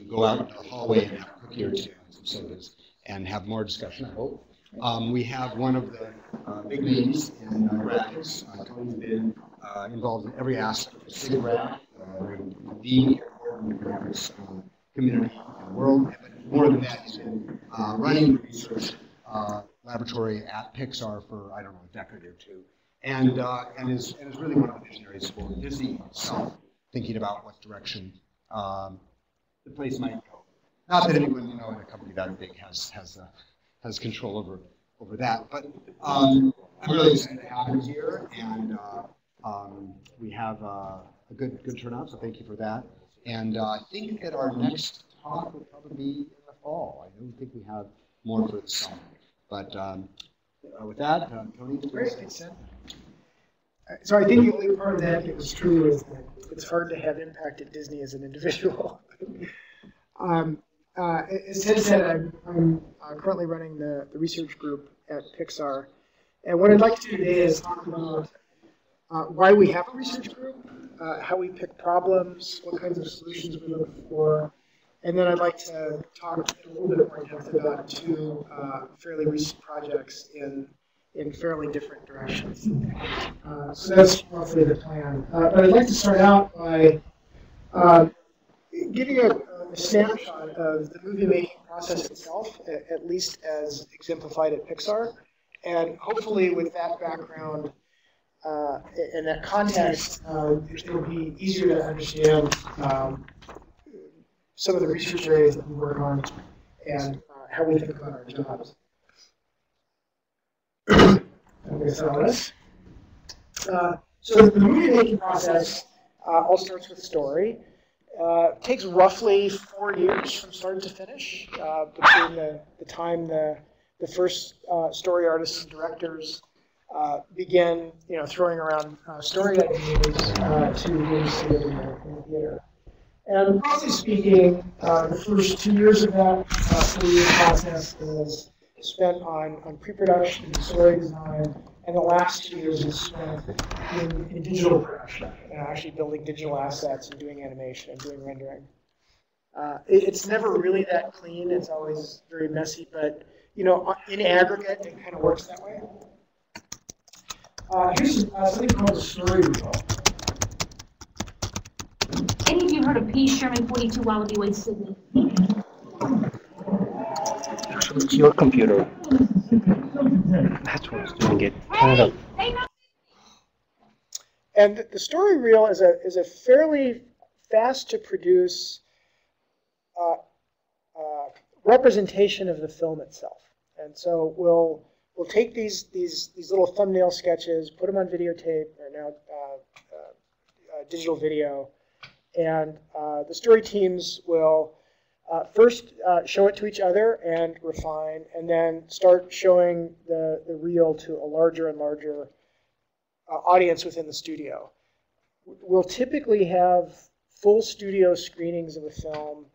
go out in the hallway and have a cookie or two and some sodas and have more discussion, I hope. We have one of the big names in graphics. Tony's been involved in every aspect of SIGGRAPH, the important graphics community in the world. But more than that, he's been running the research laboratory at Pixar for, I don't know, a decade or two. And is really one of the visionaries for Disney itself, thinking about what direction the place might go. Not that anyone, in a company that big has control over that, but I'm really excited to have him here, and we have a good turnout, so thank you for that. And I think that our next talk will probably be in the fall. I don't think we have more for the summer, but with that, Tony, great. So I think the only part of that was true is that it's hard to have impact at Disney as an individual. As Ted said, I'm currently running the research group at Pixar. And what I'd like to do today is talk about why we have a research group, how we pick problems, what kinds of solutions we look for. And then I'd like to talk a little bit more in depth about two fairly recent projects in fairly different directions. So that's roughly the plan. But I'd like to start out by giving a snapshot of the movie-making process itself, at least as exemplified at Pixar. And hopefully with that background and that context, it will be easier to understand some of the research areas that we work on and how we think about our jobs. I'm going to sell this. So the movie-making process all starts with story. It takes roughly 4 years from start to finish between the time the first story artists and directors begin, throwing around story ideas to really see it in the theater. And broadly speaking, the first 2 years of that 4-year process is spent on pre-production and story design, and the last 2 years is spent in digital production, actually building digital assets and doing animation and doing rendering. It's never really that clean. It's always very messy, but in aggregate, it kind of works that way. Here's something called the story reel. Any of you heard of P. Sherman 42 Wallaby Way, Sydney? Actually, it's your computer. That's what's doing it. Turn it up. And the story reel is a fairly fast to produce representation of the film itself. And so we'll take these little thumbnail sketches, put them on videotape, or now digital video, and the story teams will first show it to each other and refine, and then start showing the reel to a larger and larger audience within the studio. We'll typically have full studio screenings of a film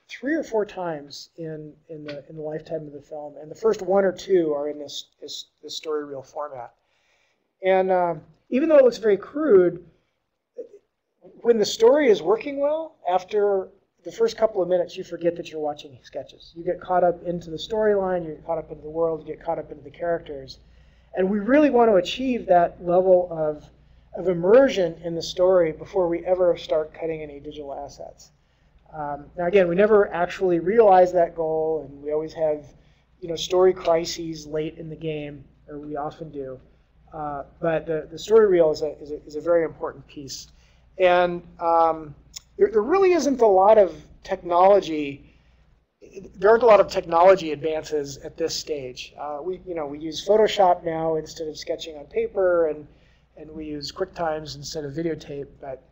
3 or 4 times in the lifetime of the film, and the first 1 or 2 are in this story reel format. And even though it looks very crude, when the story is working well, after the first couple of minutes, you forget that you're watching sketches. You get caught up into the storyline, you get caught up into the world, you get caught up into the characters. And we really want to achieve that level of immersion in the story before we ever start cutting any digital assets. Now again, we never actually realize that goal, and we always have story crises late in the game, or we often do. But the story reel is a very important piece. And there really isn't a lot of technology. There aren't a lot of technology advances at this stage. We use Photoshop now instead of sketching on paper, and we use QuickTimes instead of videotape. But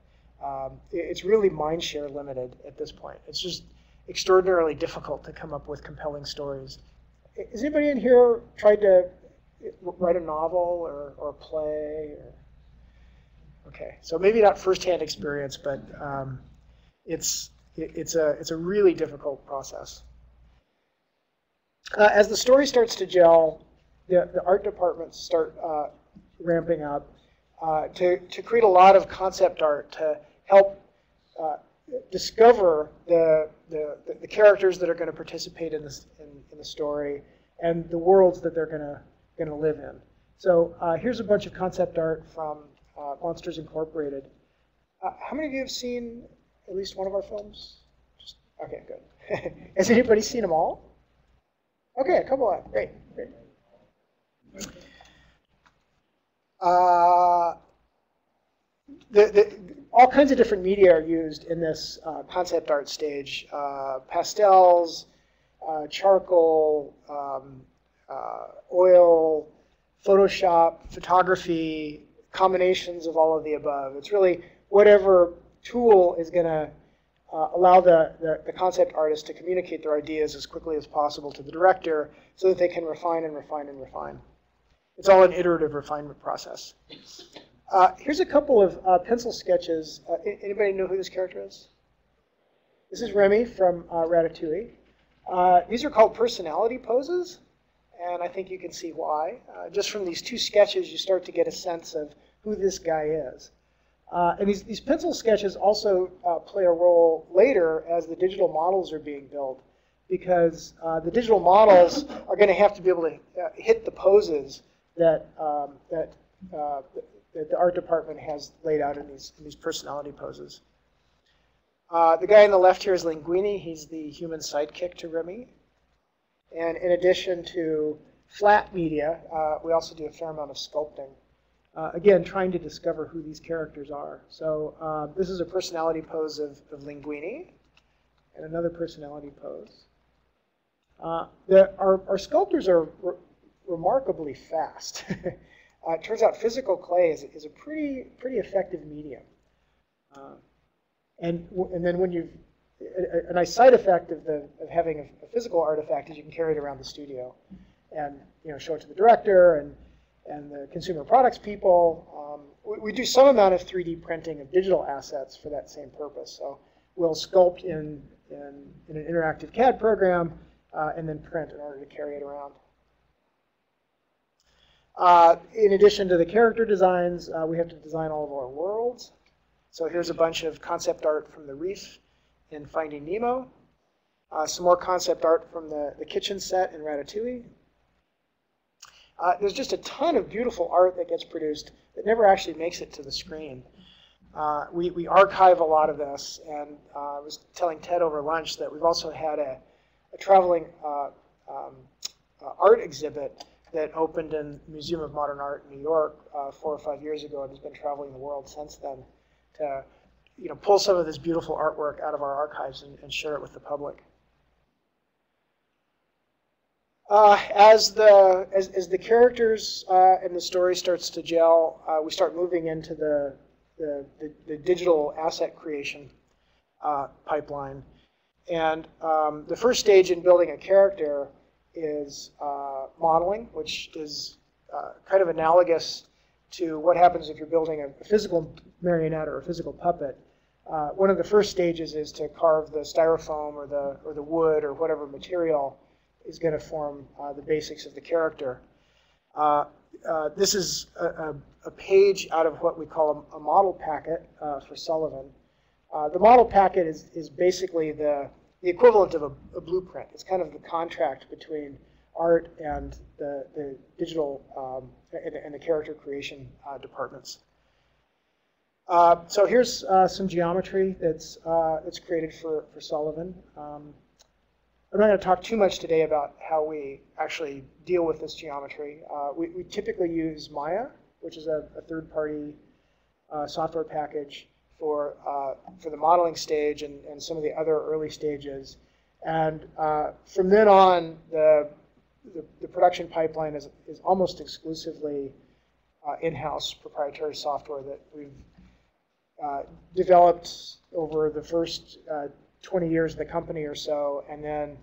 it's really mindshare limited at this point. It's just extraordinarily difficult to come up with compelling stories. Has anybody in here tried to write a novel or play? Okay, so maybe not firsthand experience, but it's a really difficult process. As the story starts to gel, the art departments start ramping up to create a lot of concept art to help discover the characters that are going to participate in this in the story, and the worlds that they're going to live in. So here's a bunch of concept art from Monsters Incorporated. How many of you have seen at least one of our films? Okay, good. Has anybody seen them all? Okay, a couple of. Great, great. All kinds of different media are used in this concept art stage. Pastels, charcoal, oil, Photoshop, photography, combinations of all of the above. It's really whatever tool is going to allow the concept artist to communicate their ideas as quickly as possible to the director so that they can refine and refine and refine. It's all an iterative refinement process. Here's a couple of pencil sketches. Anybody know who this character is? This is Remy from Ratatouille. These are called personality poses, and I think you can see why. Just from these two sketches, you start to get a sense of who this guy is. And these pencil sketches also play a role later as the digital models are being built, because the digital models are going to have to be able to hit the poses that that the art department has laid out in these personality poses. The guy on the left here is Linguini. He's the human sidekick to Remy. And in addition to flat media, we also do a fair amount of sculpting. Again, trying to discover who these characters are. So this is a personality pose of Linguini, and another personality pose. Our sculptors are remarkably fast. It turns out physical clay is a pretty effective medium. And then when you've a nice side effect of having a physical artifact is you can carry it around the studio, and show it to the director and the consumer products people. We do some amount of 3D printing of digital assets for that same purpose. So we'll sculpt in an interactive CAD program and then print in order to carry it around. In addition to the character designs, we have to design all of our worlds. So here's a bunch of concept art from the reef in Finding Nemo. Some more concept art from the kitchen set in Ratatouille. There's just a ton of beautiful art that gets produced that never actually makes it to the screen. We archive a lot of this, and I was telling Ted over lunch that we've also had a traveling art exhibit that opened in the Museum of Modern Art in New York 4 or 5 years ago, and has been traveling the world since then to pull some of this beautiful artwork out of our archives and share it with the public. As the characters and the story starts to gel, we start moving into the digital asset creation pipeline. And the first stage in building a character is modeling, which is kind of analogous to what happens if you're building a physical marionette or a physical puppet. One of the first stages is to carve the styrofoam or the wood or whatever material is going to form the basics of the character. This is a page out of what we call a model packet for Sullivan. The model packet is basically the equivalent of a blueprint. It's kind of the contract between art and the digital and the character creation departments. So here's some geometry that's created for Sullivan. I'm not going to talk too much today about how we actually deal with this geometry. We typically use Maya, which is a third-party software package for the modeling stage and some of the other early stages. And from then on, the production pipeline is almost exclusively in-house proprietary software that we've developed over the first 20 years of the company or so, and then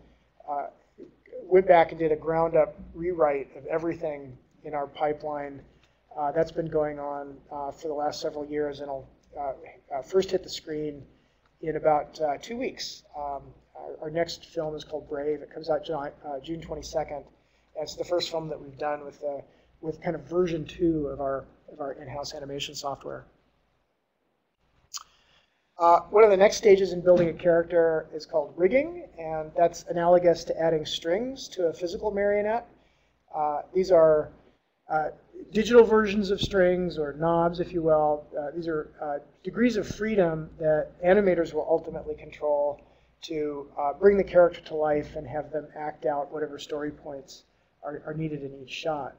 went back and did a ground-up rewrite of everything in our pipeline. That's been going on for the last several years, and it'll first hit the screen in about 2 weeks. Our next film is called Brave. It comes out June 22nd. And it's the first film that we've done with kind of version 2 of our in-house animation software. One of the next stages in building a character is called rigging, and that's analogous to adding strings to a physical marionette. These are digital versions of strings, or knobs, if you will. These are degrees of freedom that animators will ultimately control to bring the character to life and have them act out whatever story points are needed in each shot.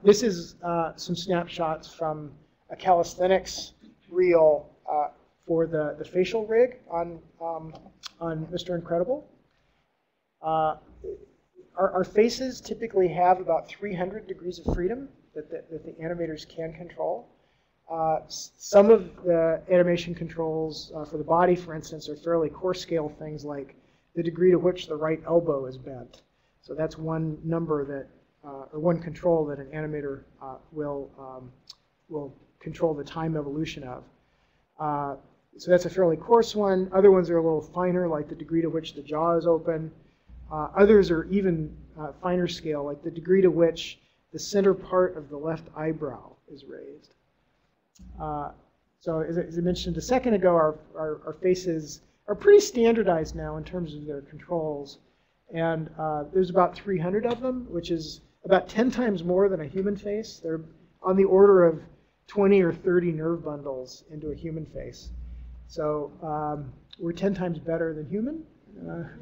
This is some snapshots from a calisthenics reel for the facial rig on Mr. Incredible. Our faces typically have about 300 degrees of freedom that the animators can control. Some of the animation controls for the body, for instance, are fairly coarse scale things like the degree to which the right elbow is bent. So that's one number that, or one control that an animator will control the time evolution of. So that's a fairly coarse one. Other ones are a little finer, like the degree to which the jaw is open. Others are even finer scale, like the degree to which the center part of the left eyebrow is raised. So as I mentioned a second ago, our faces are pretty standardized now in terms of their controls. And there's about 300 of them, which is about 10 times more than a human face. They're on the order of 20 or 30 nerve bundles into a human face. So we're 10 times better than human,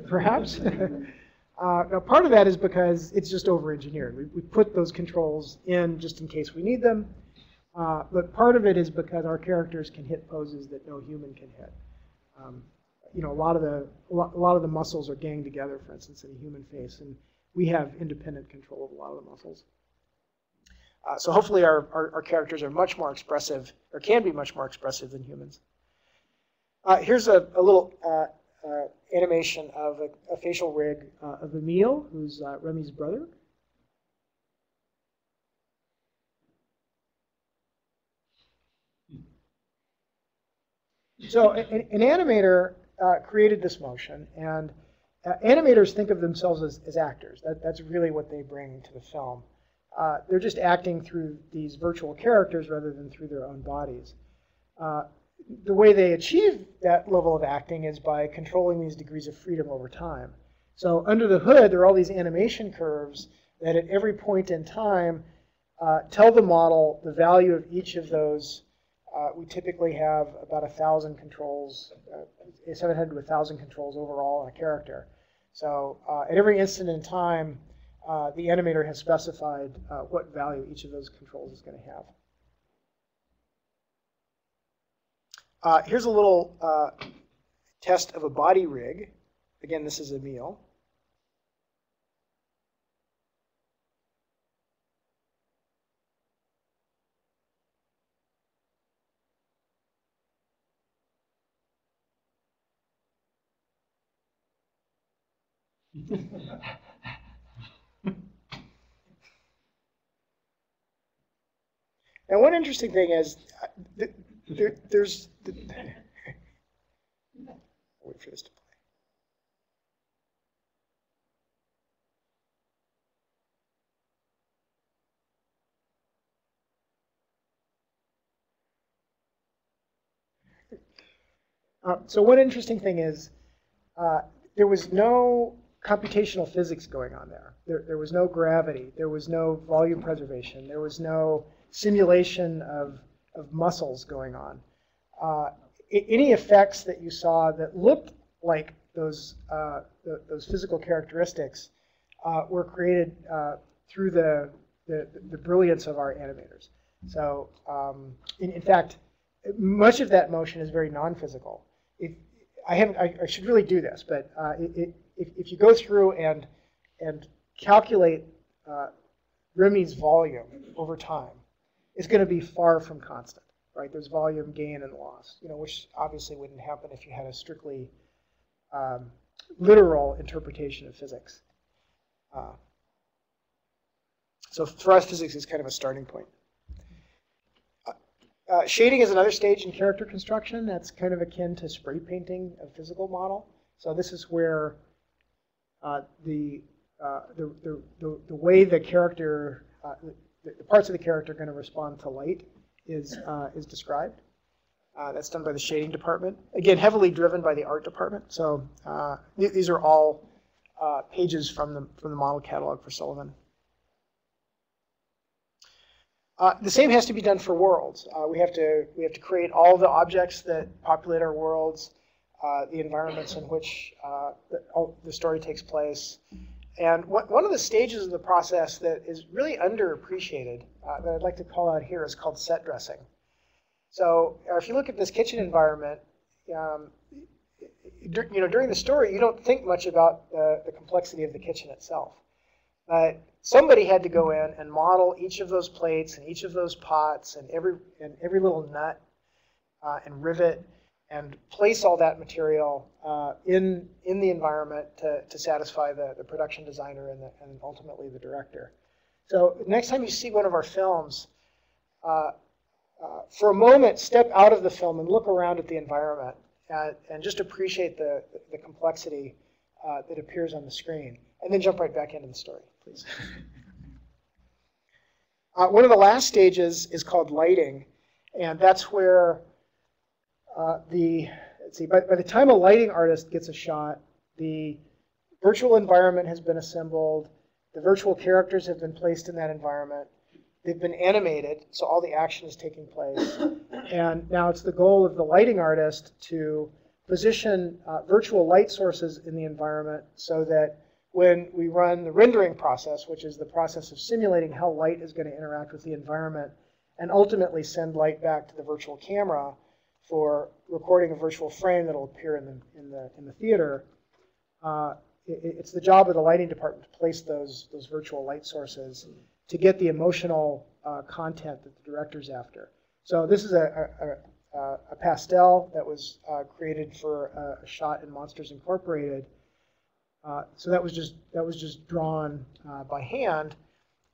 perhaps. Now, part of that is because it's just over-engineered. We put those controls in just in case we need them. But part of it is because our characters can hit poses that no human can hit. You know, a lot of the muscles are ganged together, for instance, in a human face, and we have independent control of a lot of the muscles. So hopefully our characters are much more expressive, or can be much more expressive than humans. Here's a little animation of a facial rig of Emile, who's Remy's brother. So an animator created this motion, and animators think of themselves as actors. That's really what they bring to the film. They're just acting through these virtual characters rather than through their own bodies. The way they achieve that level of acting is by controlling these degrees of freedom over time. So under the hood, there are all these animation curves that at every point in time tell the model the value of each of those. We typically have about 1,000 controls, 700 to 1,000 controls overall on a character. So at every instant in time, the animator has specified what value each of those controls is going to have. Here's a little test of a body rig. Again, this is Emile. Now, one interesting thing is there's I'll wait for this to play. So one interesting thing is there was no computational physics going on there. There was no gravity. There was no volume preservation. There was no simulation of muscles going on. Any effects that you saw that looked like those physical characteristics were created through the brilliance of our animators. So in fact, much of that motion is very non-physical. I should really do this, but if you go through and calculate Remy's volume over time, it's going to be far from constant, right? There's volume gain and loss, which obviously wouldn't happen if you had a strictly literal interpretation of physics. So for us, physics is kind of a starting point. Shading is another stage in character construction that's kind of akin to spray painting a physical model. So this is where the way the character, the parts of the character are going to respond to light is described. That's done by the shading department. Again, heavily driven by the art department. So these are all pages from the model catalog for Sullivan. The same has to be done for worlds. We have to create all the objects that populate our worlds, the environments in which the story takes place. And one of the stages of the process that is really underappreciated that I'd like to call out here is called set dressing. So if you look at this kitchen environment, during the story, you don't think much about the complexity of the kitchen itself. But somebody had to go in and model each of those plates and each of those pots and every little nut and rivet and place all that material in the environment to satisfy the production designer and ultimately the director. So next time you see one of our films, for a moment, step out of the film and look around at the environment and just appreciate the complexity that appears on the screen. And then jump right back into the story, please. One of the last stages is called lighting. And that's where by the time a lighting artist gets a shot, the virtual environment has been assembled, the virtual characters have been placed in that environment, they've been animated, so all the action is taking place. And now it's the goal of the lighting artist to position virtual light sources in the environment so that when we run the rendering process, which is the process of simulating how light is going to interact with the environment, and ultimately send light back to the virtual camera for recording a virtual frame that will appear in the theater, it's the job of the lighting department to place those virtual light sources to get the emotional content that the director's after. So this is a pastel that was created for a shot in Monsters Incorporated. So that was just drawn by hand,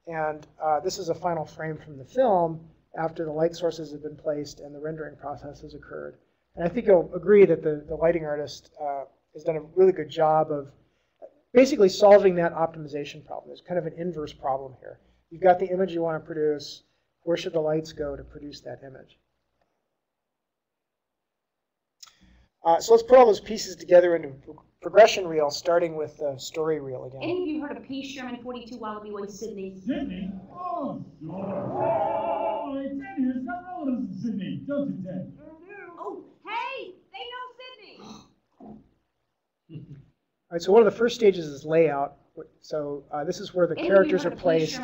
and this is a final frame from the film after the light sources have been placed and the rendering process has occurred. And I think you'll agree that the lighting artist has done a really good job of basically solving that optimization problem. There's kind of an inverse problem here. You've got the image you want to produce. Where should the lights go to produce that image? So let's put all those pieces together into progression reel, starting with the story reel again. Any of you heard of P. Sherman 42 Wallaby Way, Sydney? Sydney? Oh, sure. Oh, Ted here's got relatives in Sydney, don't you, Ted? Oh, hey, they know Sydney. All right, so one of the first stages is layout. So this is where the characters are placed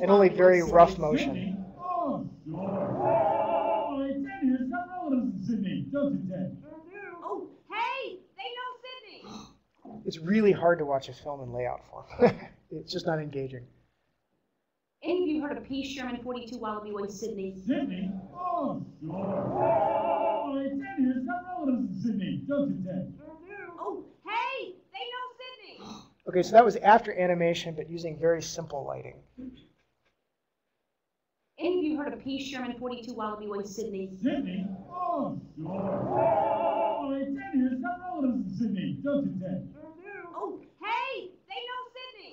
in only very rough motion. Oh, sure. Oh, Ted here's got relatives in Sydney, don't you, Ted? Oh, hey, they know Sydney. It's really hard to watch a film in layout form. It's just not engaging. Any of you heard of P. Sherman 42 Wallaby Way, Sydney? Sydney? Oh, sure. Oh, Ted here's got relatives in Sydney, don't you, Ted? Oh, hey, they know Sydney. Okay, so that was after animation, but using very simple lighting. Any of you heard of P. Sherman 42 Wallaby Way, Sydney? Sydney? Oh, sure. Oh, Ted here's got relatives in Sydney, don't you, Ted? Oh, hey, they know Sydney.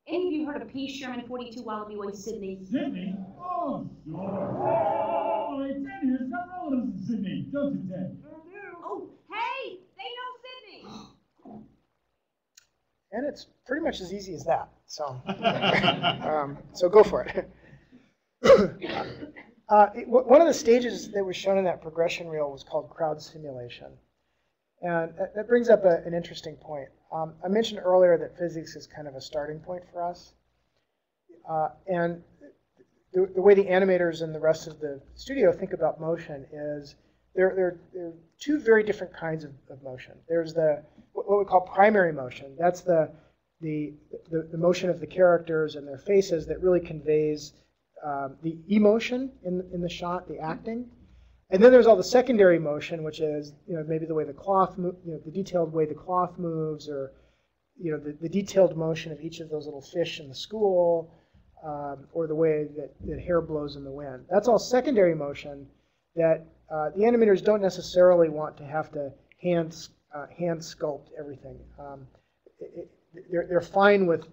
Any of you heard of P. Sherman 42 Wallaby Way, Sydney? Sydney? Oh, sure. Oh, Ted here's got relatives in Sydney, don't you, Ted? Oh, hey, they know Sydney. And it's pretty much as easy as that. So, so go for it. One of the stages that was shown in that progression reel was called crowd simulation. And that brings up an interesting point. I mentioned earlier that physics is kind of a starting point for us. And the way the animators and the rest of the studio think about motion is there are two very different kinds of motion. There's what we call primary motion. That's the motion of the characters and their faces that really conveys the emotion in the shot, the acting. And then there's all the secondary motion, which is maybe the way the cloth, the detailed way the cloth moves, or the detailed motion of each of those little fish in the school, or the way that hair blows in the wind. That's all secondary motion that the animators don't necessarily want to have to hand sculpt everything. They're fine with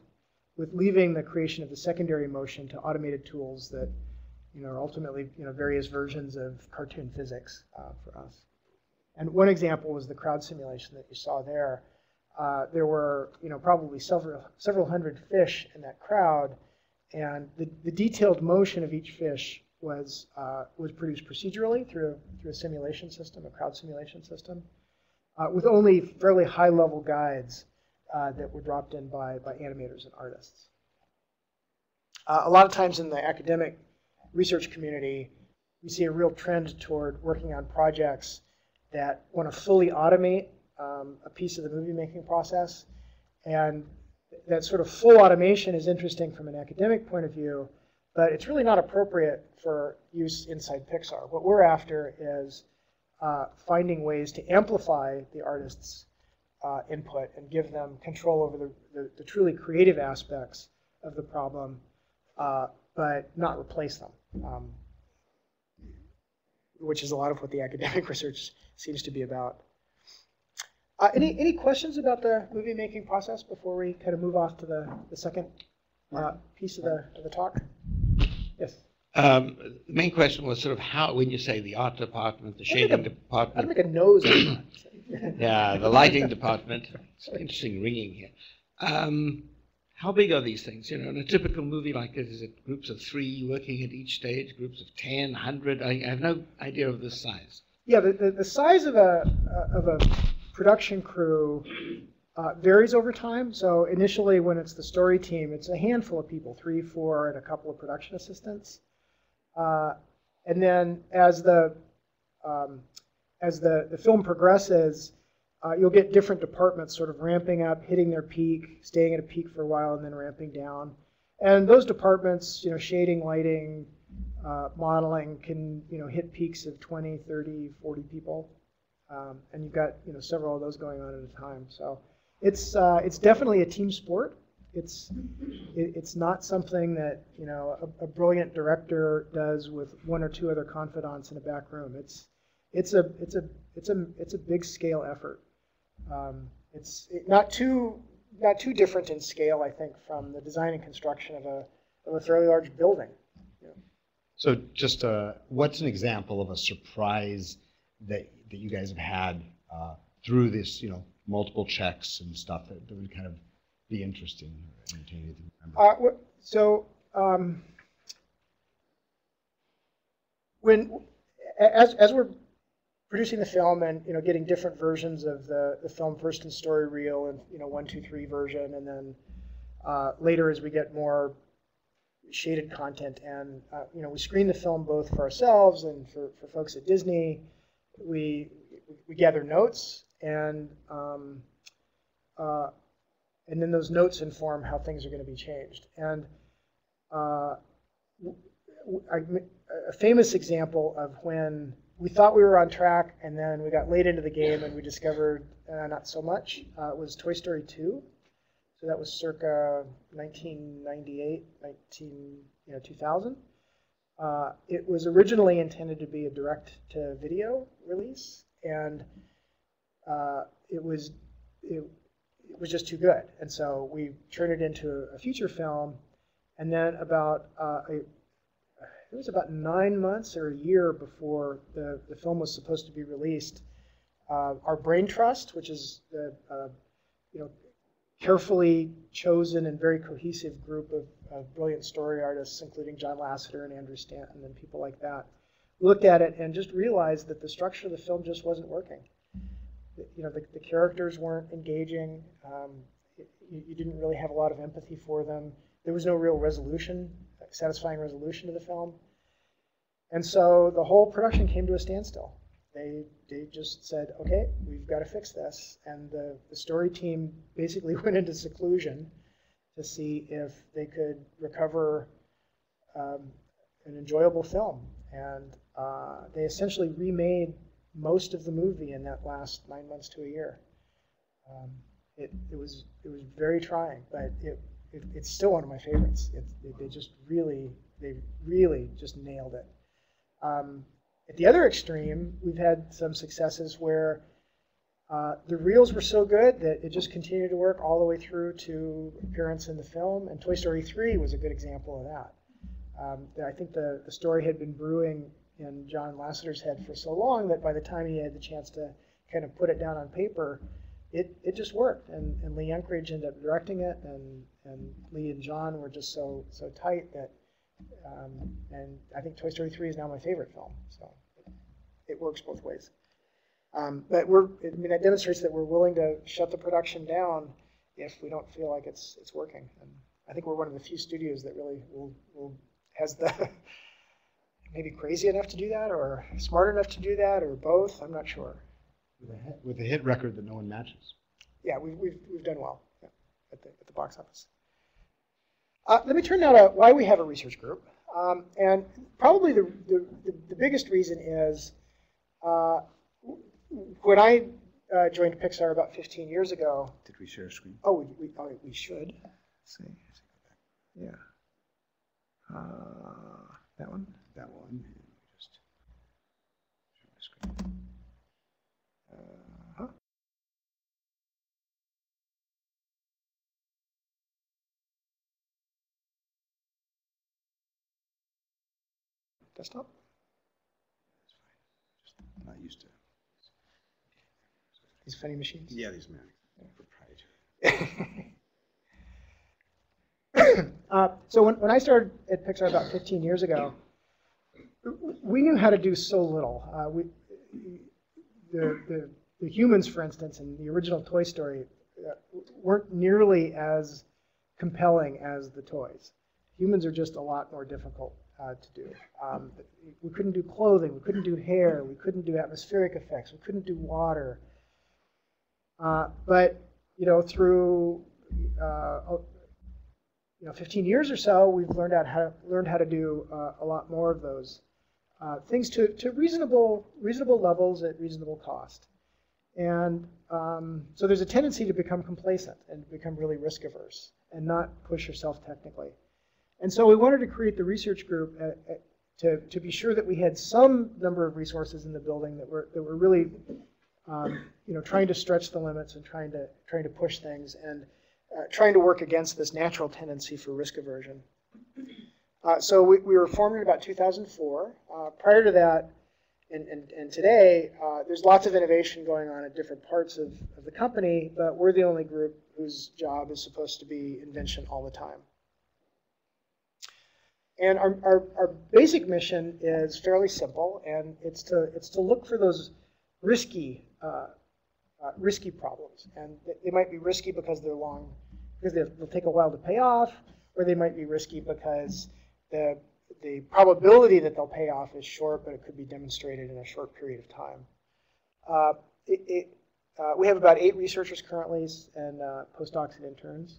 with leaving the creation of the secondary motion to automated tools that are ultimately various versions of cartoon physics for us. And one example was the crowd simulation that you saw there. There were probably several hundred fish in that crowd, and the detailed motion of each fish was produced procedurally through a simulation system, a crowd simulation system, with only fairly high-level guides that were dropped in by animators and artists. A lot of times in the academic research community, we see a real trend toward working on projects that want to fully automate a piece of the movie-making process. And that sort of full automation is interesting from an academic point of view, but it's really not appropriate for use inside Pixar. What we're after is finding ways to amplify the artist's input and give them control over the truly creative aspects of the problem, but not replace them, which is a lot of what the academic research seems to be about. Any questions about the movie-making process before we kind of move off to the second piece of the talk? Yes. The main question was sort of how, when you say the art department, the shading department. I'd make a nose on that. Yeah, the lighting department. It's interesting ringing here. How big are these things? In a typical movie like this, is it groups of 3 working at each stage, groups of 10, 100? I have no idea of the size. Yeah, the size of a production crew varies over time. So initially, when it's the story team, it's a handful of people, 3, 4, and a couple of production assistants. And then as the film progresses, you'll get different departments sort of ramping up, hitting their peak, staying at a peak for a while, and then ramping down. And those departments, shading, lighting, modeling, can hit peaks of 20, 30, 40 people. And you've got several of those going on at a time. So it's definitely a team sport. It's not something that a brilliant director does with 1 or 2 other confidants in a back room. It's a big scale effort. It's not too different in scale, I think, from the design and construction of a fairly large building. So just what's an example of a surprise that you guys have had through this, multiple checks and stuff that would kind of be interesting or entertaining to remember? As we're producing the film and getting different versions of the film, first in story reel and 1, 2, 3 version, and then later as we get more shaded content, and we screen the film both for ourselves and for folks at Disney. We gather notes, and then those notes inform how things are going to be changed. And a famous example of when we thought we were on track, and then we got late into the game and we discovered not so much, was Toy Story 2. So that was circa 1998, 2000. It was originally intended to be a direct-to-video release, and it was just too good. And so we turned it into a feature film, and then it was about 9 months or a year before the film was supposed to be released. Our Brain Trust, which is the carefully chosen and very cohesive group of brilliant story artists, including John Lasseter and Andrew Stanton and people like that, looked at it and just realized that the structure of the film just wasn't working. The characters weren't engaging. You didn't really have a lot of empathy for them. There was no real resolution, satisfying resolution to the film. And so the whole production came to a standstill. They just said, okay, we've got to fix this. And the story team basically went into seclusion to see if they could recover an enjoyable film. And they essentially remade most of the movie in that last 9 months to a year. It was very trying, but it's still one of my favorites. They really just nailed it. At the other extreme, we've had some successes where The reels were so good that it just continued to work all the way through to appearance in the film, and Toy Story 3 was a good example of that. I think the story had been brewing in John Lasseter's head for so long that by the time he had the chance to kind of put it down on paper, it just worked. And Lee Unkrich ended up directing it, and Lee and John were just so tight that, and I think Toy Story 3 is now my favorite film, so it works both ways. But that demonstrates that we're willing to shut the production down if we don't feel like it's working. And I think we're one of the few studios that really has the maybe crazy enough to do that, or smart enough to do that, or both. I'm not sure. With a hit record that no one matches. Yeah, we've done well, yeah, at the box office. Let me turn now to why we have a research group, and probably the biggest reason is. When I joined Pixar about 15 years ago. Did we share a screen? Oh, we should. Let's see. Yeah. That one? That one. Just share my screen. Desktop? That's fine. Just not used to it. These funny machines? Yeah, these men. Proprietary. So when I started at Pixar about 15 years ago, we knew how to do so little. The humans, for instance, in the original Toy Story weren't nearly as compelling as the toys. Humans are just a lot more difficult to do. We couldn't do clothing, we couldn't do hair, we couldn't do atmospheric effects, we couldn't do water. But through 15 years or so, we've learned how to do a lot more of those things to reasonable levels at reasonable cost. And so there's a tendency to become complacent and become really risk averse and not push yourself technically. And so we wanted to create the research group to be sure that we had some number of resources in the building that were really trying to stretch the limits and trying to push things and trying to work against this natural tendency for risk aversion. So we were formed in about 2004. Prior to that, and today, there's lots of innovation going on at different parts of the company, but we're the only group whose job is supposed to be invention all the time. And our basic mission is fairly simple, and it's to look for those risky problems. And they might be risky because they're long, because they'll take a while to pay off, or they might be risky because the probability that they'll pay off is short, but it could be demonstrated in a short period of time. We have about 8 researchers currently, and postdocs and interns.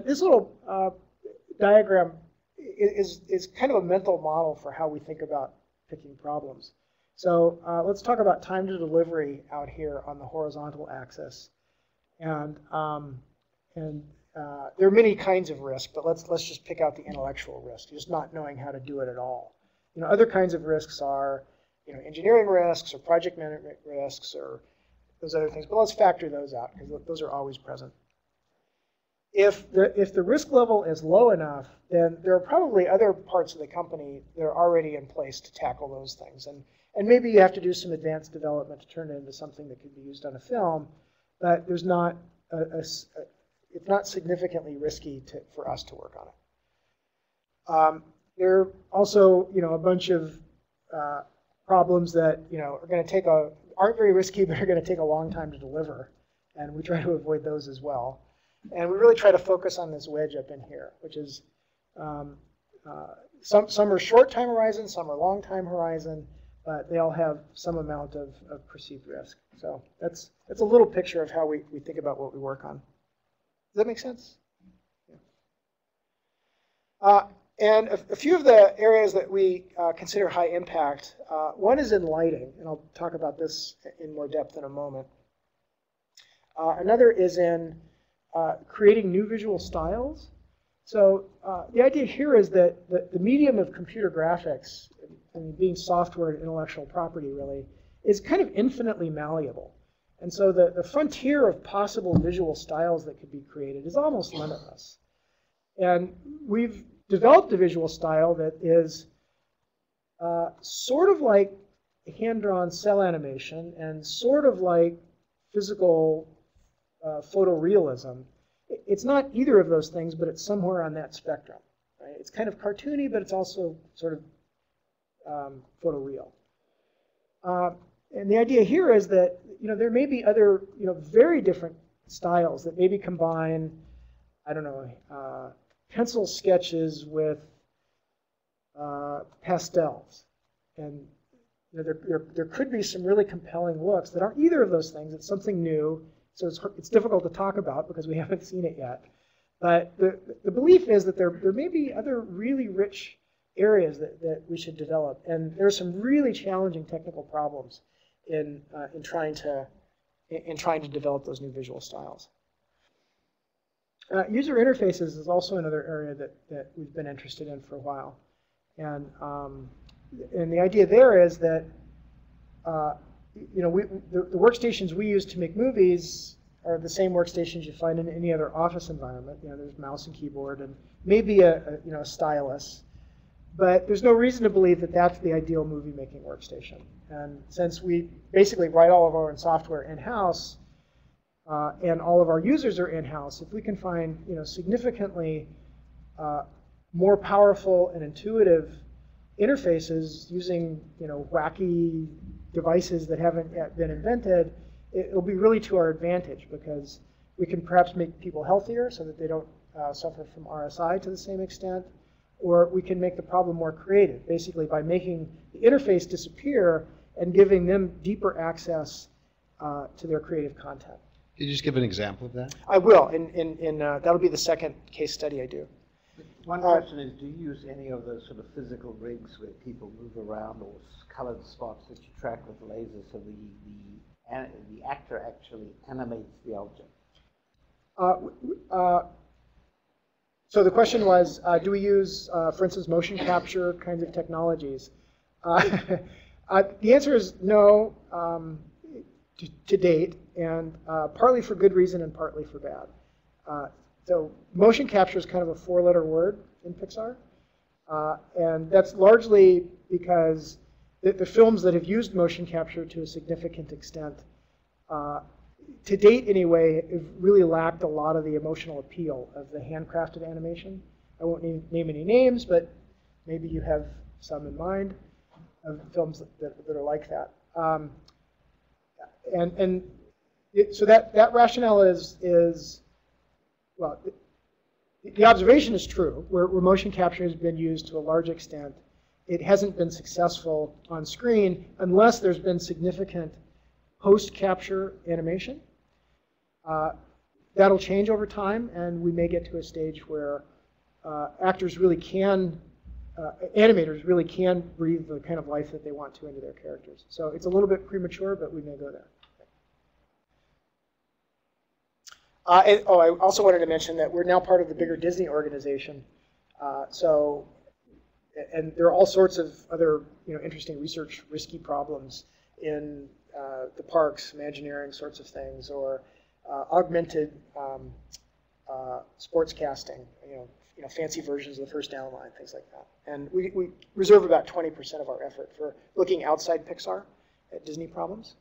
This little diagram is kind of a mental model for how we think about picking problems. So let's talk about time to delivery out here on the horizontal axis. And there are many kinds of risk, but let's just pick out the intellectual risk, just not knowing how to do it at all. Other kinds of risks are engineering risks or project management risks or those other things, but let's factor those out because those are always present. If the risk level is low enough, then there are probably other parts of the company that are already in place to tackle those things. And maybe you have to do some advanced development to turn it into something that could be used on a film, but there's not it's not significantly risky for us to work on it. There are also a bunch of problems that are going to aren't very risky, but are going to take a long time to deliver, and we try to avoid those as well. And we really try to focus on this wedge up in here, which is some are short time horizon, some are long time horizon, but they all have some amount of perceived risk. So that's a little picture of how we think about what we work on. Does that make sense? Yeah. And a few of the areas that we consider high impact, one is in lighting, and I'll talk about this in more depth in a moment. Another is in creating new visual styles. So the idea here is that the medium of computer graphics, being software and intellectual property really, is kind of infinitely malleable. And so the frontier of possible visual styles that could be created is almost limitless. And we've developed a visual style that is sort of like hand-drawn cell animation and sort of like physical photorealism. It's not either of those things, but it's somewhere on that spectrum. Right? It's kind of cartoony, but it's also sort of photoreal. And the idea here is that there may be other very different styles that maybe combine, I don't know, pencil sketches with pastels, and there could be some really compelling looks that aren't either of those things. It's something new, so it's difficult to talk about because we haven't seen it yet. But the belief is that there may be other really rich areas that we should develop, and there are some really challenging technical problems in trying to develop those new visual styles. User interfaces is also another area that we've been interested in for a while, and the idea there is that the workstations we use to make movies are the same workstations you find in any other office environment. There's mouse and keyboard and maybe a stylus. But there's no reason to believe that that's the ideal movie-making workstation. And since we basically write all of our own software in-house, and all of our users are in-house, if we can find significantly more powerful and intuitive interfaces using wacky devices that haven't yet been invented, it'll be really to our advantage because we can perhaps make people healthier so that they don't suffer from RSI to the same extent. Or we can make the problem more creative, basically by making the interface disappear and giving them deeper access to their creative content. Could you just give an example of that? I will. That'll be the second case study I do. One question is, do you use any of those sort of physical rigs where people move around or colored spots that you track with lasers so the actor actually animates the object? So the question was, do we use, for instance, motion capture kinds of technologies? The answer is no to date, and partly for good reason and partly for bad. So motion capture is kind of a four-letter word in Pixar, and that's largely because the films that have used motion capture to a significant extent, to date anyway, have really lacked a lot of the emotional appeal of the handcrafted animation. I won't name any names, but maybe you have some in mind of films that are like that. So that rationale is well, the observation is true, where motion capture has been used to a large extent. It hasn't been successful on screen unless there's been significant post-capture animation. That'll change over time, and we may get to a stage where actors really can, animators really can breathe the kind of life that they want to into their characters. So it's a little bit premature, but we may go there. I also wanted to mention that we're now part of the bigger Disney organization. And there are all sorts of other interesting research, risky problems in the parks, Imagineering sorts of things, or augmented sports casting, fancy versions of the first down line, things like that. And we reserve about 20% of our effort for looking outside Pixar at Disney problems.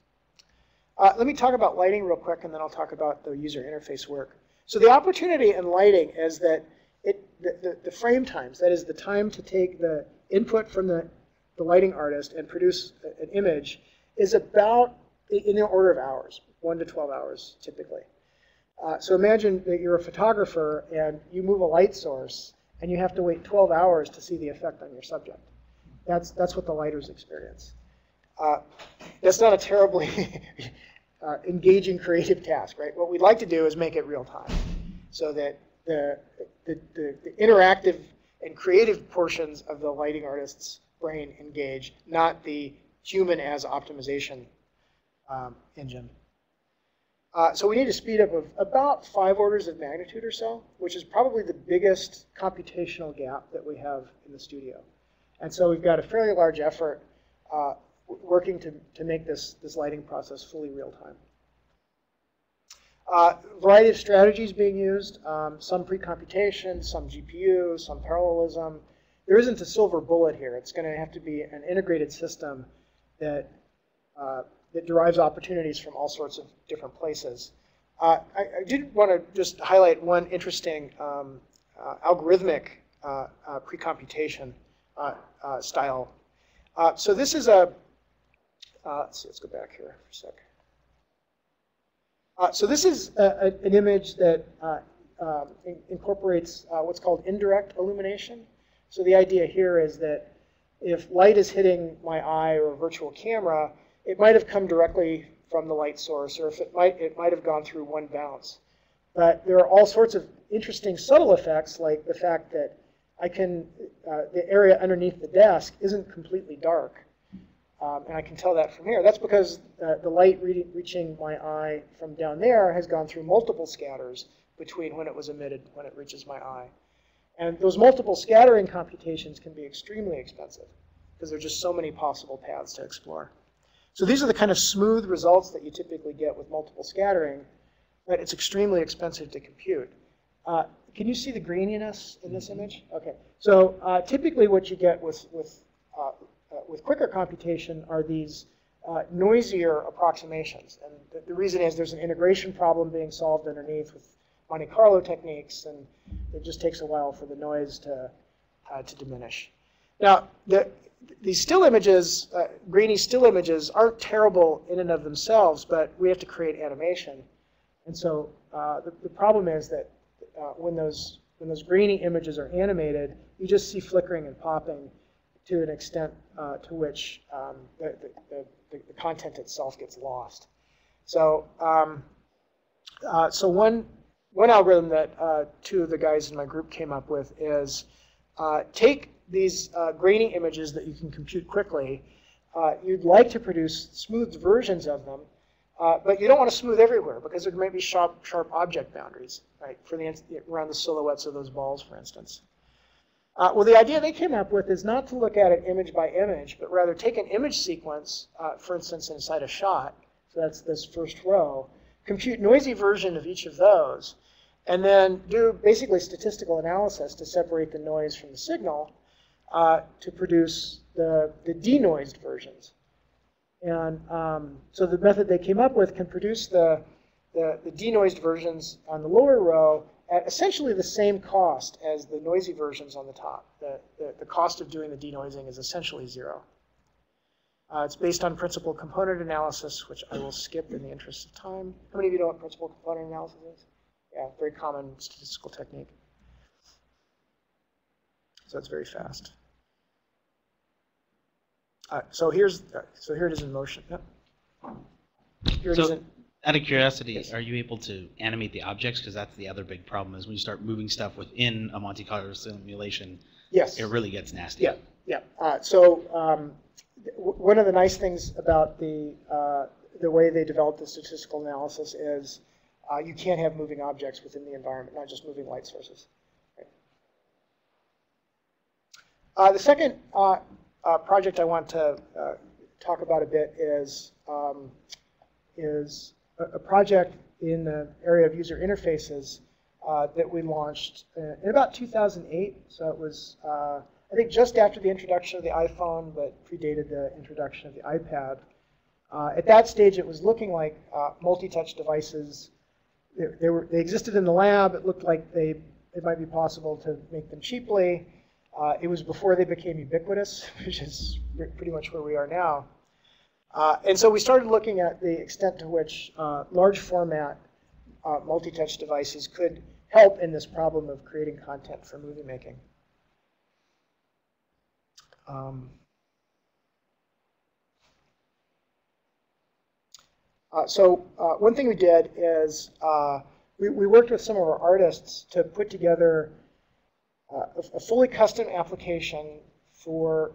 Let me talk about lighting real quick, and then I'll talk about the user interface work. So the opportunity in lighting is that the frame times, that is the time to take the input from the lighting artist and produce an image, is about in the order of hours, 1 to 12 hours typically. So imagine that you're a photographer and you move a light source and you have to wait 12 hours to see the effect on your subject. That's what the lighters experience. That's not a terribly engaging creative task, right? What we'd like to do is make it real time so that the interactive and creative portions of the lighting artist's brain engage, not the human as optimization engine. So we need a speed up of about 5 orders of magnitude or so, which is probably the biggest computational gap that we have in the studio. And so we've got a fairly large effort working to make this lighting process fully real time. Variety of strategies being used, some pre-computation, some GPU, some parallelism. There isn't a silver bullet here. It's going to have to be an integrated system that, that derives opportunities from all sorts of different places. I did want to just highlight one interesting algorithmic pre-computation style. So this is a, let's see, let's go back here for a sec. So this is an image that incorporates what's called indirect illumination. So the idea here is that if light is hitting my eye or a virtual camera, it might have come directly from the light source, or if it might have gone through one bounce. But there are all sorts of interesting subtle effects, like the fact that I can, the area underneath the desk isn't completely dark. And I can tell that from here. That's because the light reaching my eye from down there has gone through multiple scatters between when it was emitted when it reaches my eye. And those multiple scattering computations can be extremely expensive because there are just so many possible paths to explore. So these are the kind of smooth results that you typically get with multiple scattering, but it's extremely expensive to compute. Can you see the graininess in this image? Okay. So typically what you get with quicker computation are these noisier approximations. And the reason is there's an integration problem being solved underneath with Monte Carlo techniques, and it just takes a while for the noise to diminish. Now, these still images, grainy still images, aren't terrible in and of themselves, but we have to create animation. And so the problem is that when those grainy images are animated, you just see flickering and popping to an extent to which the content itself gets lost. So, so one algorithm that two of the guys in my group came up with is take these grainy images that you can compute quickly. You'd like to produce smoothed versions of them, but you don't want to smooth everywhere because there might be sharp object boundaries, right, for around the silhouettes of those balls, for instance. Well, the idea they came up with is not to look at it image by image, but rather take an image sequence, for instance, inside a shot. So that's this first row. Compute noisy version of each of those, and then do basically statistical analysis to separate the noise from the signal to produce the denoised versions. And so the method they came up with can produce the denoised versions on the lower row at essentially the same cost as the noisy versions on the top. The cost of doing the denoising is essentially zero. It's based on principal component analysis, which I will skip in the interest of time. How many of you know what principal component analysis is? Yeah, very common statistical technique. So it's very fast. So here it is in motion. Yep. Here it is in. Out of curiosity, Yes. Are you able to animate the objects? Because that's the other big problem is when you start moving stuff within a Monte Carlo simulation, Yes. it really gets nasty. Yeah, yeah. So one of the nice things about the way they developed the statistical analysis is you can't have moving objects within the environment, not just moving light sources. Right. The second project I want to talk about a bit is a project in the area of user interfaces that we launched in about 2008. So it was, I think, just after the introduction of the iPhone, but predated the introduction of the iPad. At that stage, it was looking like multi-touch devices. They existed in the lab. It looked like it might be possible to make them cheaply. It was before they became ubiquitous, which is pretty much where we are now. And so we started looking at the extent to which large format multi-touch devices could help in this problem of creating content for movie making. So one thing we did is we worked with some of our artists to put together a fully custom application for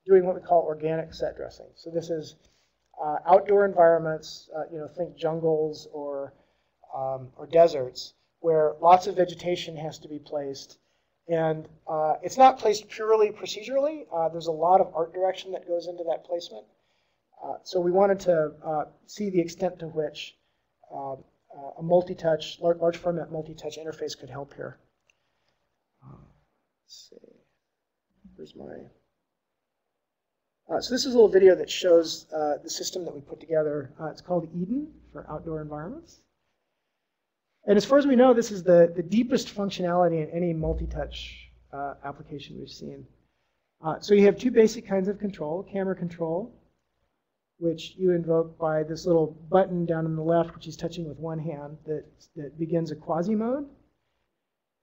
doing what we call organic set dressing. So this is outdoor environments, think jungles or deserts, where lots of vegetation has to be placed. And it's not placed purely procedurally. There's a lot of art direction that goes into that placement. So we wanted to see the extent to which a multi-touch, large format multi-touch interface could help here. Let's see. Here's my. So this is a little video that shows the system that we put together. It's called Eden for outdoor environments. And as far as we know, this is the deepest functionality in any multi-touch application we've seen. So you have two basic kinds of control: camera control, which you invoke by this little button down on the left, which he's touching with one hand, that begins a quasi mode.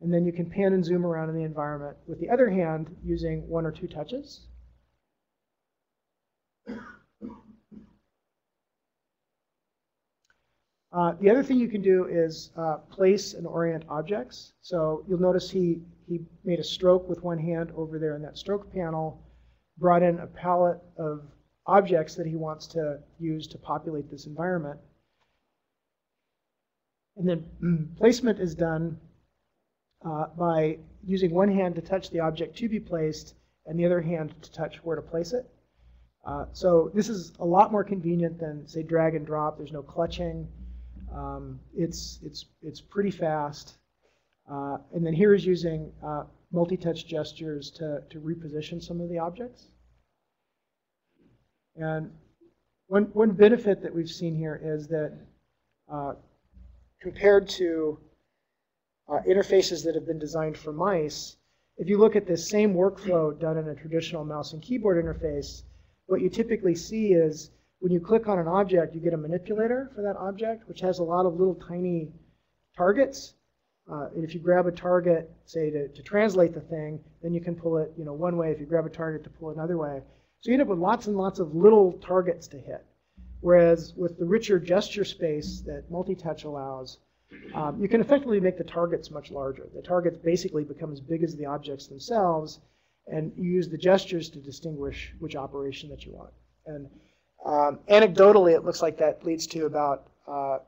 And then you can pan and zoom around in the environment with the other hand using one or two touches. The other thing you can do is place and orient objects. So you'll notice he made a stroke with one hand over there in that stroke panel, brought in a palette of objects that he wants to use to populate this environment. And then placement is done by using one hand to touch the object to be placed and the other hand to touch where to place it. So this is a lot more convenient than, say, drag and drop. There's no clutching. It's pretty fast. And then here is using multi-touch gestures to reposition some of the objects. And one benefit that we've seen here is that compared to interfaces that have been designed for mice, if you look at this same workflow done in a traditional mouse and keyboard interface, what you typically see is when you click on an object, you get a manipulator for that object, which has a lot of little tiny targets. And if you grab a target, say, to translate the thing, then you can pull it one way. If you grab a target to pull it another way. So you end up with lots and lots of little targets to hit. Whereas with the richer gesture space that multi-touch allows, you can effectively make the targets much larger. The targets basically become as big as the objects themselves, and you use the gestures to distinguish which operation that you want. And anecdotally, it looks like that leads to about a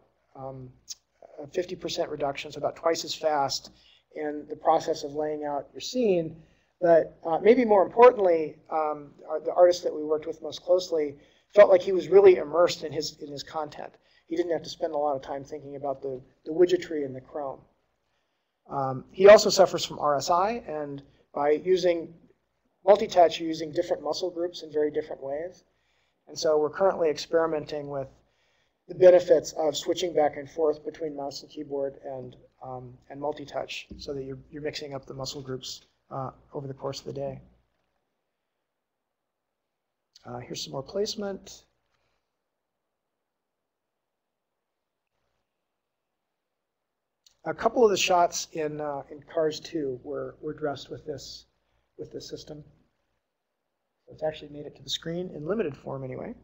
50% reduction, so about twice as fast in the process of laying out your scene. But maybe more importantly, the artist that we worked with most closely felt like he was really immersed in his content. He didn't have to spend a lot of time thinking about the widgetry and the chrome. He also suffers from RSI, and by using multi-touch, you're using different muscle groups in very different ways. And so we're currently experimenting with the benefits of switching back and forth between mouse and keyboard and multi-touch, so that you're mixing up the muscle groups over the course of the day. Here's some more placement. A couple of the shots in Cars 2 were dressed with this system. It's actually made it to the screen in limited form anyway.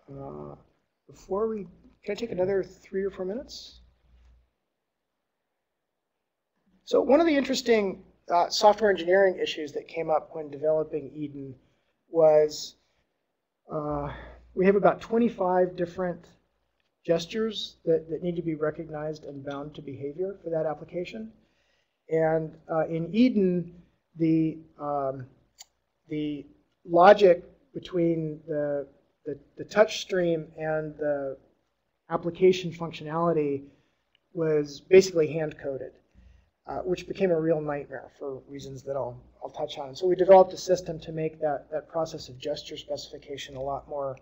Can I take another 3 or 4 minutes? So one of the interesting software engineering issues that came up when developing Eden was we have about 25 different gestures that need to be recognized and bound to behavior for that application. And in Eden, the logic between the touch stream and the application functionality was basically hand-coded, which became a real nightmare for reasons that I'll touch on. So we developed a system to make that process of gesture specification a lot more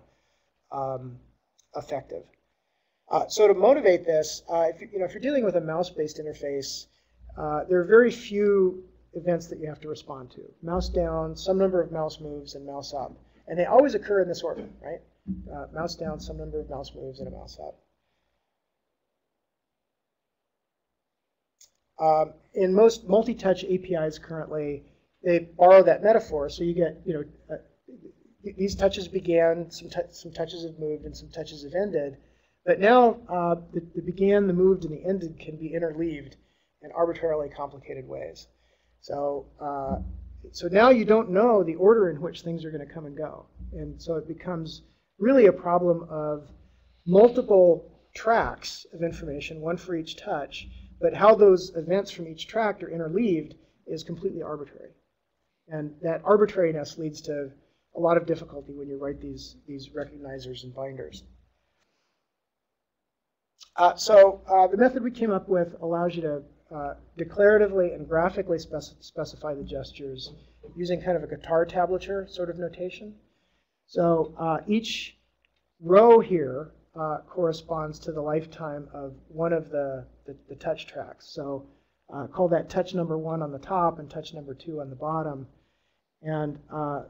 effective. So to motivate this, if you're dealing with a mouse-based interface, there are very few events that you have to respond to. Mouse down, some number of mouse moves, and mouse up. And they always occur in this order, right? Mouse down, some number of mouse moves, and a mouse up. In most multi-touch APIs currently, they borrow that metaphor. So you get, these touches began, some touches have moved, and some touches have ended. But now the began, the moved, and the ended can be interleaved in arbitrarily complicated ways. So now you don't know the order in which things are going to come and go. And so it becomes really a problem of multiple tracks of information, one for each touch, but how those events from each track are interleaved is completely arbitrary. And that arbitrariness leads to a lot of difficulty when you write these recognizers and binders. The method we came up with allows you to declaratively and graphically specify the gestures using kind of a guitar tablature sort of notation. So each row here corresponds to the lifetime of one of the touch tracks. So call that touch number 1 on the top and touch number 2 on the bottom. And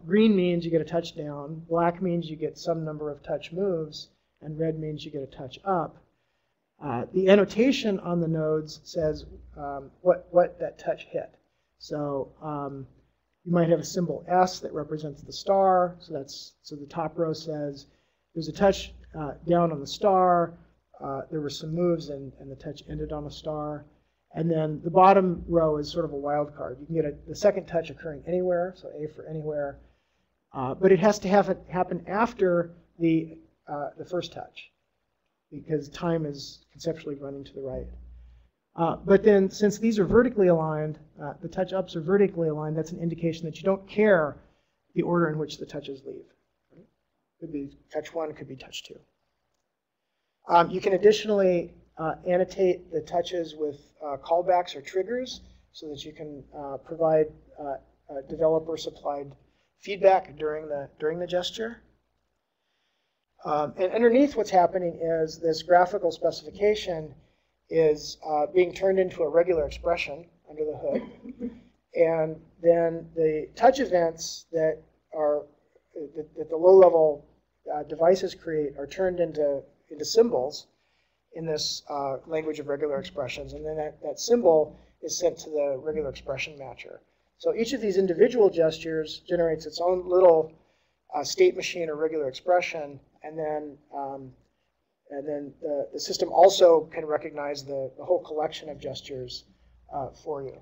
green means you get a touchdown, black means you get some number of touch moves, and red means you get a touch up. The annotation on the nodes says what that touch hit. So you might have a symbol S that represents the star. So the top row says there's a touch down on the star. There were some moves, and the touch ended on a star. And then the bottom row is sort of a wild card. You can get the second touch occurring anywhere, so A for anywhere. But it has to happen after the first touch, because time is conceptually running to the right. But then, since these are vertically aligned, the touch-ups are vertically aligned, that's an indication that you don't care the order in which the touches leave. Right? Could be touch 1, could be touch 2. You can additionally annotate the touches with callbacks or triggers so that you can provide developer-supplied feedback during the gesture. And underneath what's happening is this graphical specification is being turned into a regular expression under the hood. And then the touch events that the low-level devices create are turned into symbols in this language of regular expressions. And then that symbol is sent to the regular expression matcher. So each of these individual gestures generates its own little state machine or regular expression. And then the system also can recognize the whole collection of gestures for you.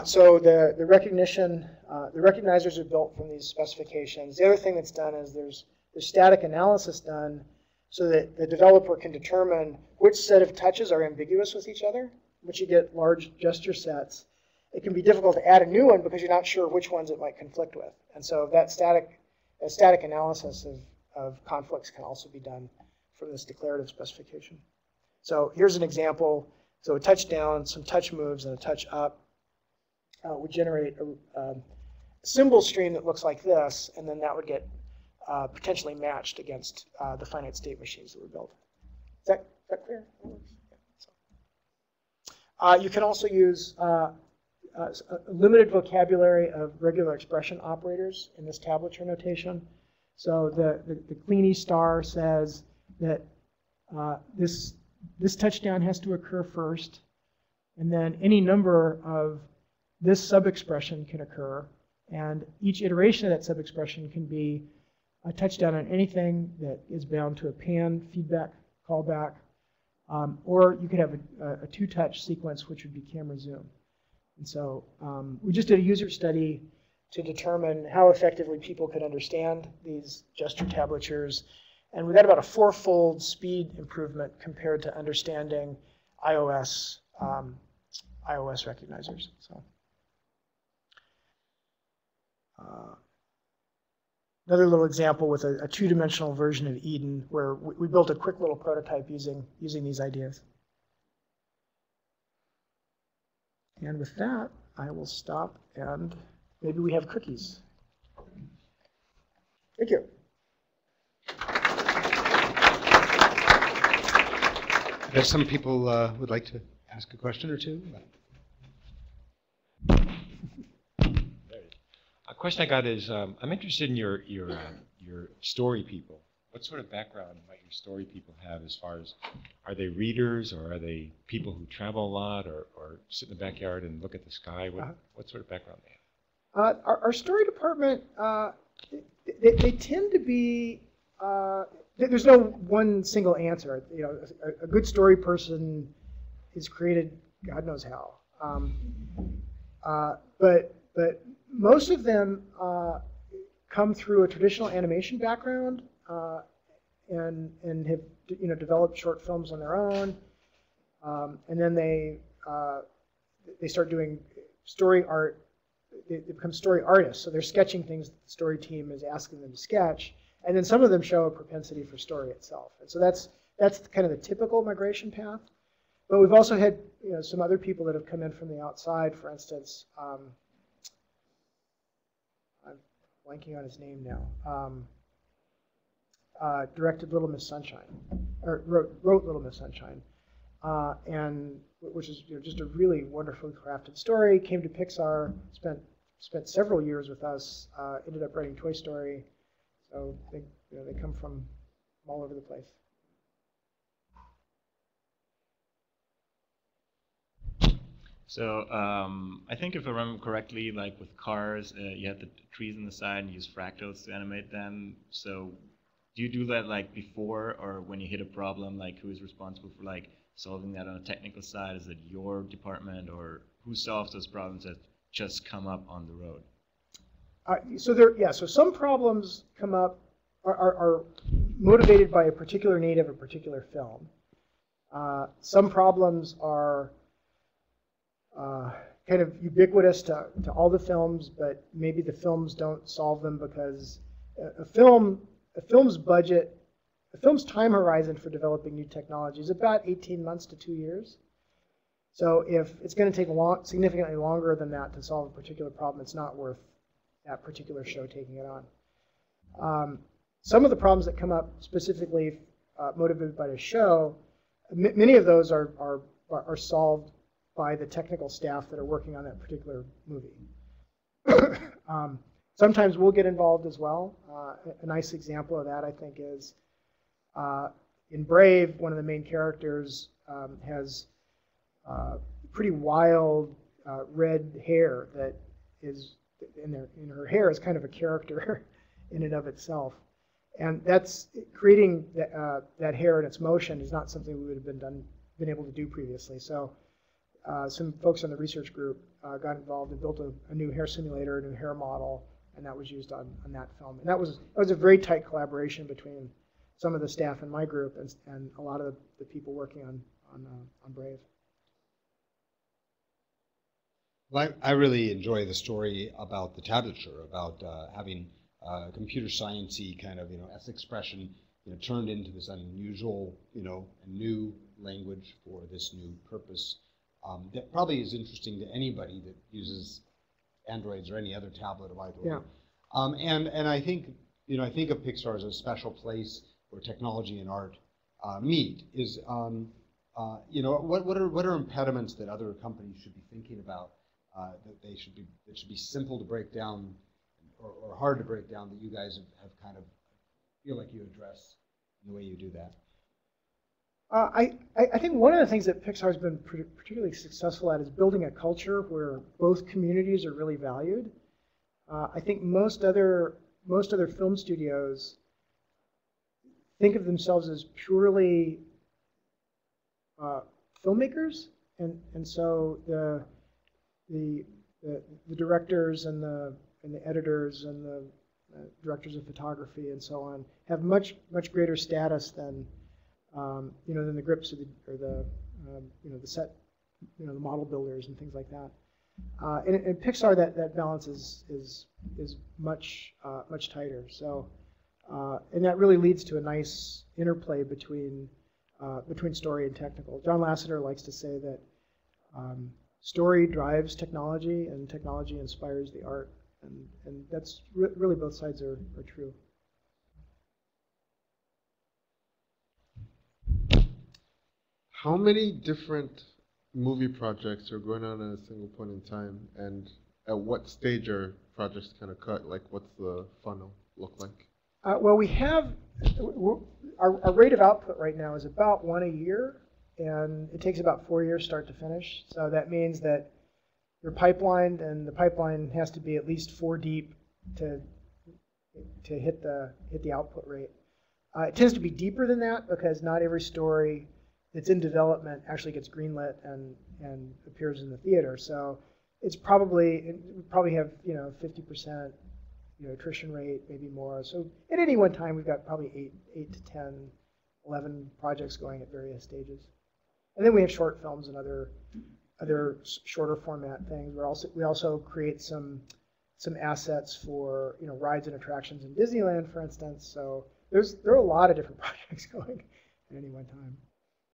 So the recognizers are built from these specifications. The other thing that's done is there's static analysis done so that the developer can determine which set of touches are ambiguous with each other. Once you get large gesture sets, it can be difficult to add a new one because you're not sure which ones it might conflict with. And so that static analysis of conflicts can also be done from this declarative specification. So here's an example. So a touch down, some touch moves, and a touch up would generate a symbol stream that looks like this, and then that would get potentially matched against the finite state machines that were built. Is that clear? You can also use a limited vocabulary of regular expression operators in this tablature notation. So the cleany star says that this touchdown has to occur first, and then any number of this sub-expression can occur, and each iteration of that sub-expression can be a touchdown on anything that is bound to a pan, feedback, callback, or you could have a two-touch sequence, which would be camera zoom. And so we just did a user study to determine how effectively people could understand these gesture tablatures. And we got about a 4-fold speed improvement compared to understanding iOS recognizers. So another little example with a 2-dimensional version of Eden where we built a quick little prototype using these ideas. And with that, I will stop, and maybe we have cookies. Thank you. If some people would like to ask a question or two. A question I got is, I'm interested in your story people. What sort of background might your story people have as far as, are they readers, or are they people who travel a lot, or sit in the backyard and look at the sky? What sort of background they have? Our story department, they tend to be, there's no one single answer. You know, a good story person is created God knows how. But most of them come through a traditional animation background and have developed short films on their own, and then they start doing story art they become story artists. So they're sketching things that the story team is asking them to sketch, and then some of them show a propensity for story itself. And so that's kind of the typical migration path. But we've also had some other people that have come in from the outside. For instance, I'm blanking on his name now. Directed Little Miss Sunshine, or wrote Little Miss Sunshine, and which is just a really wonderfully crafted story. Came to Pixar, spent several years with us. Ended up writing Toy Story. So they come from all over the place. So I think if I remember correctly, like with cars, you had the trees on the side and you use fractals to animate them. So do you do that like before or when you hit a problem? Like who is responsible for like solving that on a technical side? Is it your department, or who solves those problems that just come up on the road? So some problems come up are motivated by a particular need of a particular film. Some problems are kind of ubiquitous to all the films, but maybe the films don't solve them because a film's budget, a film's time horizon for developing new technology is about 18 months to 2 years. So if it's going to take significantly longer than that to solve a particular problem, it's not worth that particular show taking it on. Some of the problems that come up specifically motivated by the show, many of those are solved by the technical staff that are working on that particular movie. Sometimes we'll get involved as well. A nice example of that, I think, is in Brave, one of the main characters has pretty wild red hair that is, in her hair is kind of a character in and of itself. And that's creating that hair and its motion is not something we would have been able to do previously. So some folks on the research group got involved and built a new hair simulator, a new hair model, and that was used on that film. And that was a very tight collaboration between some of the staff in my group and a lot of the people working on Brave. Well, I really enjoy the story about the tablature, about having computer sciencey kind of S expression turned into this unusual and new language for this new purpose. That probably is interesting to anybody that uses Androids or any other tablet of either. Yeah. And I think I think of Pixar as a special place where technology and art meet. Is what are impediments that other companies should be thinking about that should be simple to break down or hard to break down that you guys have kind of feel like you address in the way you do that? I think one of the things that Pixar has been particularly successful at is building a culture where both communities are really valued. I think most other film studios think of themselves as purely filmmakers, and so the directors and the editors and the directors of photography and so on have much greater status than than the grips or the set, the model builders and things like that. In Pixar, that balance is much tighter. So, and that really leads to a nice interplay between story and technical. John Lasseter likes to say that story drives technology, and technology inspires the art, and that's really both sides are true. How many different movie projects are going on at a single point in time, and at what stage are projects kind of cut? Like, what's the funnel look like? Well, we have our rate of output right now is about one a year, and it takes about 4 years start to finish. So that means that you're pipelined, and the pipeline has to be at least 4 deep to hit the output rate. It tends to be deeper than that because not every story that's in development actually gets greenlit and appears in the theater. So we probably have 50% attrition rate, maybe more. So at any one time we've got probably 8 to 10, 11 projects going at various stages. And then we have short films and other other shorter format things. We also create some assets for rides and attractions in Disneyland, for instance. So there are a lot of different projects going at any one time.